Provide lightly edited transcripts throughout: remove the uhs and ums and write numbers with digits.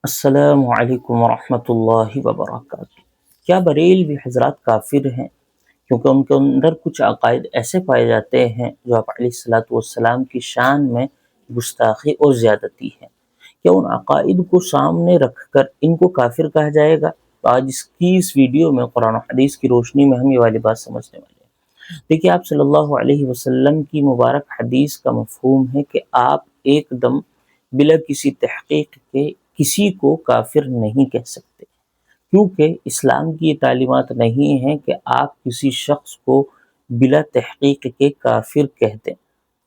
السلام علیکم ورحمۃ اللہ وبرکاتہ۔ کیا بریلوی حضرات کافر ہیں؟ کیونکہ ان کے اندر کچھ عقائد ایسے پائے جاتے ہیں جو آپ علیہ الصلوۃ والسلام کی شان میں گستاخی اور زیادتی ہے۔ کیا ان عقائد کو سامنے رکھ کر ان کو کافر کہا جائے گا؟ تو آج اس ویڈیو میں قرآن و حدیث کی روشنی میں ہم یہ والی بات سمجھنے والے ہیں۔ دیکھیے، آپ صلی اللہ علیہ وسلم کی مبارک حدیث کا مفہوم ہے کہ آپ ایک دم بلا کسی تحقیق کے کسی کو کافر نہیں کہہ سکتے، کیونکہ اسلام کی یہ تعلیمات نہیں ہیں کہ آپ کسی شخص کو بلا تحقیق کے کافر کہہ دیں۔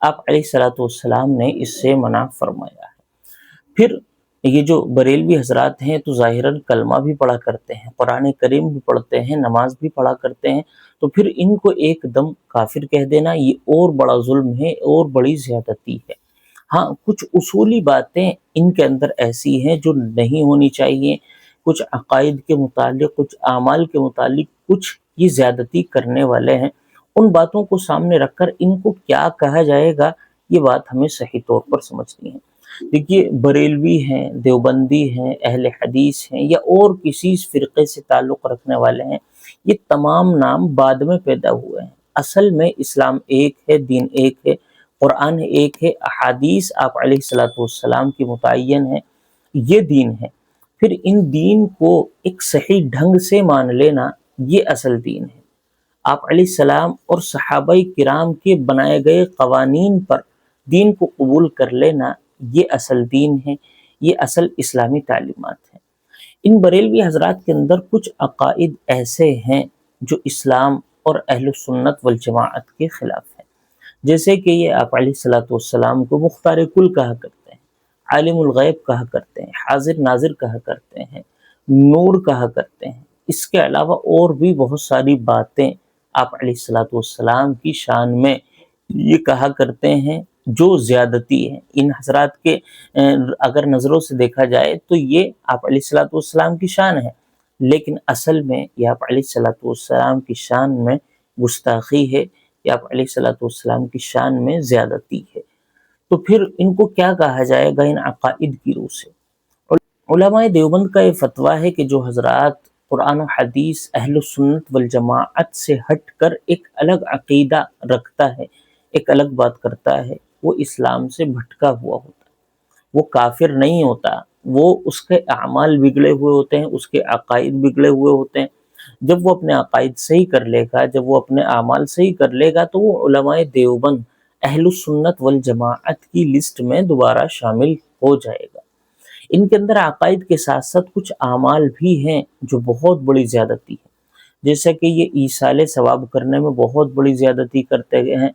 آپ علیہ الصلوۃ والسلام نے اس سے منع فرمایا ہے۔ پھر یہ جو بریلوی حضرات ہیں تو ظاہراً کلمہ بھی پڑھا کرتے ہیں، قرآن کریم بھی پڑھتے ہیں، نماز بھی پڑھا کرتے ہیں، تو پھر ان کو ایک دم کافر کہہ دینا یہ اور بڑا ظلم ہے اور بڑی زیادتی ہے۔ ہاں، کچھ اصولی باتیں ان کے اندر ایسی ہیں جو نہیں ہونی چاہیے، کچھ عقائد کے متعلق، کچھ اعمال کے متعلق کچھ یہ زیادتی کرنے والے ہیں۔ ان باتوں کو سامنے رکھ کر ان کو کیا کہا جائے گا، یہ بات ہمیں صحیح طور پر سمجھنی ہے۔ دیکھیے، بریلوی ہیں، دیوبندی ہیں، اہل حدیث ہیں یا اور کسی فرقے سے تعلق رکھنے والے ہیں، یہ تمام نام بعد میں پیدا ہوئے ہیں۔ اصل میں اسلام ایک ہے، دین ایک ہے، قرآن ایک ہے، احادیث آپ علیہ الصلوۃ والسلام کی متعین ہے، یہ دین ہے۔ پھر ان دین کو ایک صحیح ڈھنگ سے مان لینا یہ اصل دین ہے۔ آپ علیہ السلام اور صحابہ کرام کے بنائے گئے قوانین پر دین کو قبول کر لینا یہ اصل دین ہے، یہ اصل اسلامی تعلیمات ہیں۔ ان بریلوی حضرات کے اندر کچھ عقائد ایسے ہیں جو اسلام اور اہل سنت والجماعت کے خلاف ہیں، جیسے کہ یہ آپ علیہ الصلوۃ والسلام کو مختار کل کہا کرتے ہیں، عالم الغیب کہا کرتے ہیں، حاضر ناظر کہا کرتے ہیں، نور کہا کرتے ہیں۔ اس کے علاوہ اور بھی بہت ساری باتیں آپ علیہ الصلوۃ والسلام کی شان میں یہ کہا کرتے ہیں جو زیادتی ہے۔ ان حضرات کے اگر نظروں سے دیکھا جائے تو یہ آپ علیہ الصلوۃ والسلام کی شان ہے، لیکن اصل میں یہ آپ علیہ الصلوۃ والسلام کی شان میں گستاخی ہے، یا آپ علیہ الصلوۃ والسلام کی شان میں زیادتی ہے۔ تو پھر ان کو کیا کہا جائے گا ان عقائد کی روح سے؟ علماء دیوبند کا یہ فتویٰ ہے کہ جو حضرات قرآن و حدیث اہل سنت والجماعت سے ہٹ کر ایک الگ عقیدہ رکھتا ہے، ایک الگ بات کرتا ہے، وہ اسلام سے بھٹکا ہوا ہوتا ہے، وہ کافر نہیں ہوتا، وہ اس کے اعمال بگڑے ہوئے ہوتے ہیں، اس کے عقائد بگڑے ہوئے ہوتے ہیں۔ جب وہ اپنے عقائد صحیح کر لے گا، جب وہ اپنے اعمال صحیح کر لے گا، تو وہ علماء دیوبند اہل سنت والجماعت کی لسٹ میں دوبارہ شامل ہو جائے گا۔ ان کے اندر عقائد کے ساتھ ساتھ کچھ اعمال بھی ہیں جو بہت بڑی زیادتی ہے، جیسے کہ یہ ایصال ثواب کرنے میں بہت بڑی زیادتی کرتے ہیں،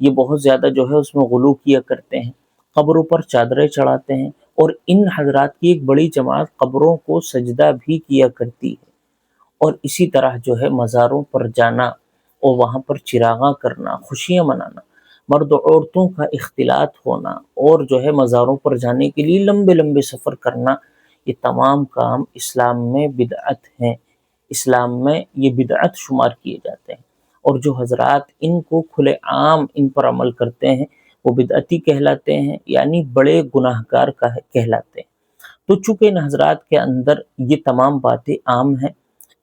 یہ بہت زیادہ جو ہے اس میں غلو کیا کرتے ہیں، قبروں پر چادریں چڑھاتے ہیں، اور ان حضرات کی ایک بڑی جماعت قبروں کو سجدہ بھی کیا کرتی ہے۔ اور اسی طرح جو ہے مزاروں پر جانا اور وہاں پر چراغاں کرنا، خوشیاں منانا، مرد و عورتوں کا اختلاط ہونا، اور جو ہے مزاروں پر جانے کے لیے لمبے لمبے سفر کرنا، یہ تمام کام اسلام میں بدعت ہیں، اسلام میں یہ بدعت شمار کیے جاتے ہیں۔ اور جو حضرات ان کو کھلے عام ان پر عمل کرتے ہیں وہ بدعتی کہلاتے ہیں، یعنی بڑے گناہ گار کہلاتے ہیں۔ تو چونکہ ان حضرات کے اندر یہ تمام باتیں عام ہیں،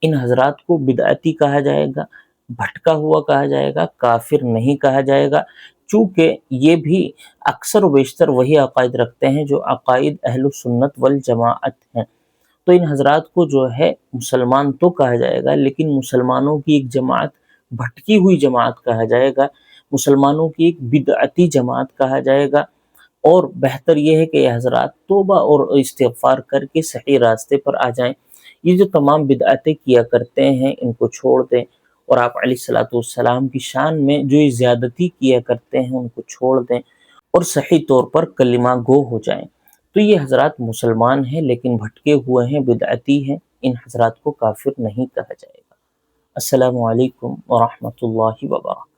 ان حضرات کو بدعتی کہا جائے گا، بھٹکا ہوا کہا جائے گا، کافر نہیں کہا جائے گا، چونکہ یہ بھی اکثر و بیشتر وہی عقائد رکھتے ہیں جو عقائد اہل سنت والجماعت ہیں۔ تو ان حضرات کو جو ہے مسلمان تو کہا جائے گا، لیکن مسلمانوں کی ایک جماعت، بھٹکی ہوئی جماعت کہا جائے گا، مسلمانوں کی ایک بدعتی جماعت کہا جائے گا۔ اور بہتر یہ ہے کہ یہ حضرات توبہ اور استغفار کر کے صحیح راستے پر آ جائیں، یہ جو تمام بدعتیں کیا کرتے ہیں ان کو چھوڑ دیں، اور آپ علیہ الصلوۃ والسلام کی شان میں جو یہ زیادتی کیا کرتے ہیں ان کو چھوڑ دیں، اور صحیح طور پر کلمہ گو ہو جائیں۔ تو یہ حضرات مسلمان ہیں لیکن بھٹکے ہوئے ہیں، بدعتی ہیں، ان حضرات کو کافر نہیں کہا جائے گا۔ السلام علیکم ورحمۃ اللہ وبرکاتہ۔